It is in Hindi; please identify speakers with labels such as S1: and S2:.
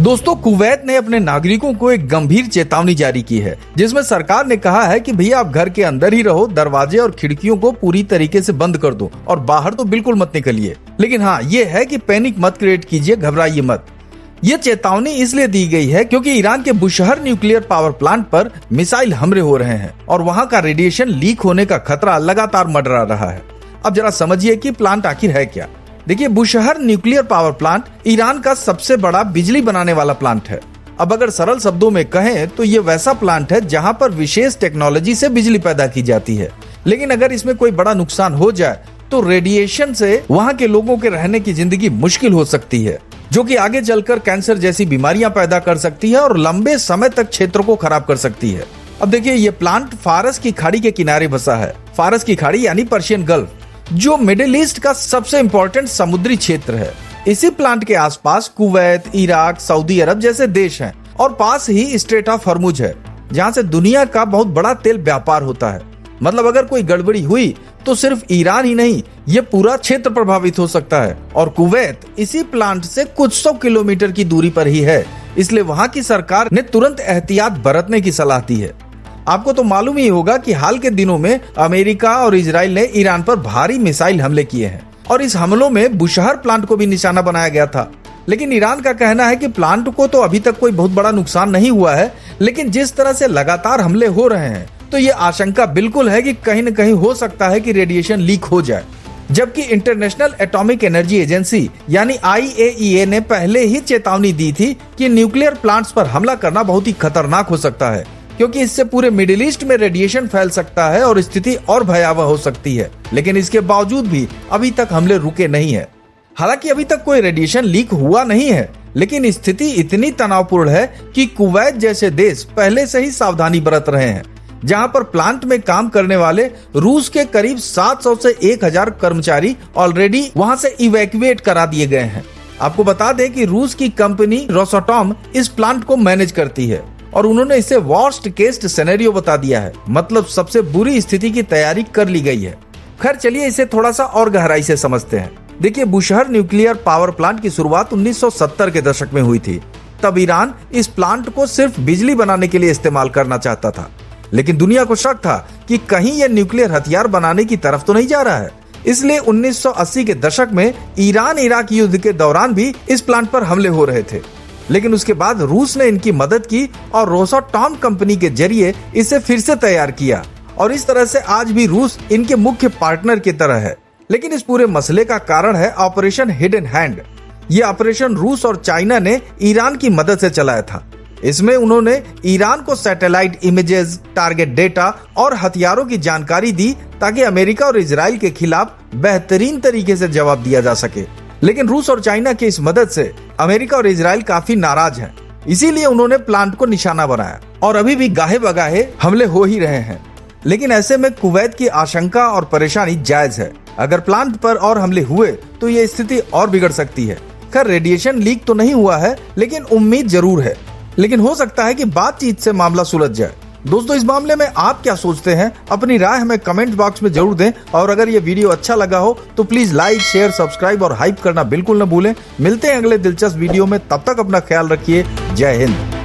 S1: दोस्तों, कुवैत ने अपने नागरिकों को एक गंभीर चेतावनी जारी की है, जिसमें सरकार ने कहा है कि भैया आप घर के अंदर ही रहो, दरवाजे और खिड़कियों को पूरी तरीके से बंद कर दो और बाहर तो बिल्कुल मत निकलिए। लेकिन हाँ, ये है कि पैनिक मत क्रिएट कीजिए, घबराइए मत। ये चेतावनी इसलिए दी गई है क्योंकि ईरान के बुशहर न्यूक्लियर पावर प्लांट पर मिसाइल हमले हो रहे हैं और वहाँ का रेडिएशन लीक होने का खतरा लगातार मंडरा रहा है। अब जरा समझिए कि प्लांट आखिर है क्या। देखिए, Bushehr nuclear power plant Iran का सबसे बड़ा बिजली बनाने वाला प्लांट है। अब अगर सरल शब्दों में कहें तो ये वैसा प्लांट है जहां पर विशेष टेक्नोलॉजी से बिजली पैदा की जाती है। लेकिन अगर इसमें कोई बड़ा नुकसान हो जाए तो रेडिएशन से वहां के लोगों के रहने की जिंदगी मुश्किल हो सकती है, जो कि आगे चलकर कैंसर जैसी बीमारियां पैदा कर सकती है और लंबे समय तक क्षेत्रों को खराब कर सकती है। अब देखिए, ये प्लांट फारस की खाड़ी के किनारे बसा है। फारस की खाड़ी यानी पर्शियन गल्फ, जो मिडिल ईस्ट का सबसे इंपॉर्टेंट समुद्री क्षेत्र है। इसी प्लांट के आसपास कुवैत, इराक, सऊदी अरब जैसे देश हैं और पास ही स्ट्रेट ऑफ हॉर्मुज है, जहां से दुनिया का बहुत बड़ा तेल व्यापार होता है। मतलब अगर कोई गड़बड़ी हुई तो सिर्फ ईरान ही नहीं, ये पूरा क्षेत्र प्रभावित हो सकता है। और कुवैत इसी प्लांट से कुछ 100 किलोमीटर की दूरी पर ही है, इसलिए वहां की सरकार ने तुरंत एहतियात बरतने की सलाह दी है। आपको तो मालूम ही होगा कि हाल के दिनों में अमेरिका और इजराइल ने ईरान पर भारी मिसाइल हमले किए हैं और इस हमलों में बुशहर प्लांट को भी निशाना बनाया गया था। लेकिन ईरान का कहना है कि प्लांट को तो अभी तक कोई बहुत बड़ा नुकसान नहीं हुआ है, लेकिन जिस तरह से लगातार हमले हो रहे हैं तो ये आशंका बिल्कुल है कि कहीं न कहीं हो सकता है कि रेडिएशन लीक हो जाए। जबकि इंटरनेशनल एटॉमिक एनर्जी एजेंसी यानी IAEA ने पहले ही चेतावनी दी थी कि न्यूक्लियर प्लांट्स पर हमला करना बहुत ही खतरनाक हो सकता है, क्योंकि इससे पूरे मिडिल ईस्ट में रेडिएशन फैल सकता है और स्थिति और भयावह हो सकती है। लेकिन इसके बावजूद भी अभी तक हमले रुके नहीं है। हालांकि अभी तक कोई रेडिएशन लीक हुआ नहीं है, लेकिन स्थिति इतनी तनावपूर्ण है कि कुवैत जैसे देश पहले से ही सावधानी बरत रहे हैं, जहां पर प्लांट में काम करने वाले रूस के करीब 700 से 1000 कर्मचारी ऑलरेडी वहां से इवैक्यूएट करा दिए गए हैं। आपको बता दें कि रूस की कंपनी रोसाटॉम इस प्लांट को मैनेज करती है और उन्होंने इसे वर्स्ट केस सिनेरियो बता दिया है, मतलब सबसे बुरी स्थिति की तैयारी कर ली गई है। खैर चलिए इसे थोड़ा सा और गहराई से समझते हैं। देखिए, बुशहर न्यूक्लियर पावर प्लांट की शुरुआत 1970 के दशक में हुई थी। तब ईरान इस प्लांट को सिर्फ बिजली बनाने के लिए इस्तेमाल करना चाहता था, लेकिन दुनिया को शक था कि कहीं यह न्यूक्लियर हथियार बनाने की तरफ तो नहीं जा रहा है। इसलिए 1980 के दशक में ईरान इराक युद्ध के दौरान भी इस प्लांट पर हमले हो रहे थे। लेकिन उसके बाद रूस ने इनकी मदद की और रोसाटॉम कंपनी के जरिए इसे फिर से तैयार किया और इस तरह से आज भी रूस इनके मुख्य पार्टनर की तरह है। लेकिन इस पूरे मसले का कारण है ऑपरेशन हिडन हैंड। ये ऑपरेशन रूस और चाइना ने ईरान की मदद से चलाया था। इसमें उन्होंने ईरान को सैटेलाइट इमेजेस, टारगेट डेटा और हथियारों की जानकारी दी ताकि अमेरिका और इजराइल के खिलाफ बेहतरीन तरीके से जवाब दिया जा सके। लेकिन रूस और चाइना की इस मदद से अमेरिका और इजराइल काफी नाराज हैं। इसीलिए उन्होंने प्लांट को निशाना बनाया और अभी भी गाहे बगाहे हमले हो ही रहे हैं। लेकिन ऐसे में कुवैत की आशंका और परेशानी जायज है। अगर प्लांट पर और हमले हुए तो ये स्थिति और बिगड़ सकती है। खैर, रेडिएशन लीक तो नहीं हुआ है, लेकिन उम्मीद जरूर है। लेकिन हो सकता है कि बातचीत से मामला सुलझ जाए। दोस्तों, इस मामले में आप क्या सोचते हैं? अपनी राय हमें कमेंट बॉक्स में जरूर दें और अगर ये वीडियो अच्छा लगा हो तो प्लीज लाइक, शेयर, सब्सक्राइब और हाइप करना बिल्कुल न भूलें। मिलते हैं अगले दिलचस्प वीडियो में, तब तक अपना ख्याल रखिए। जय हिंद।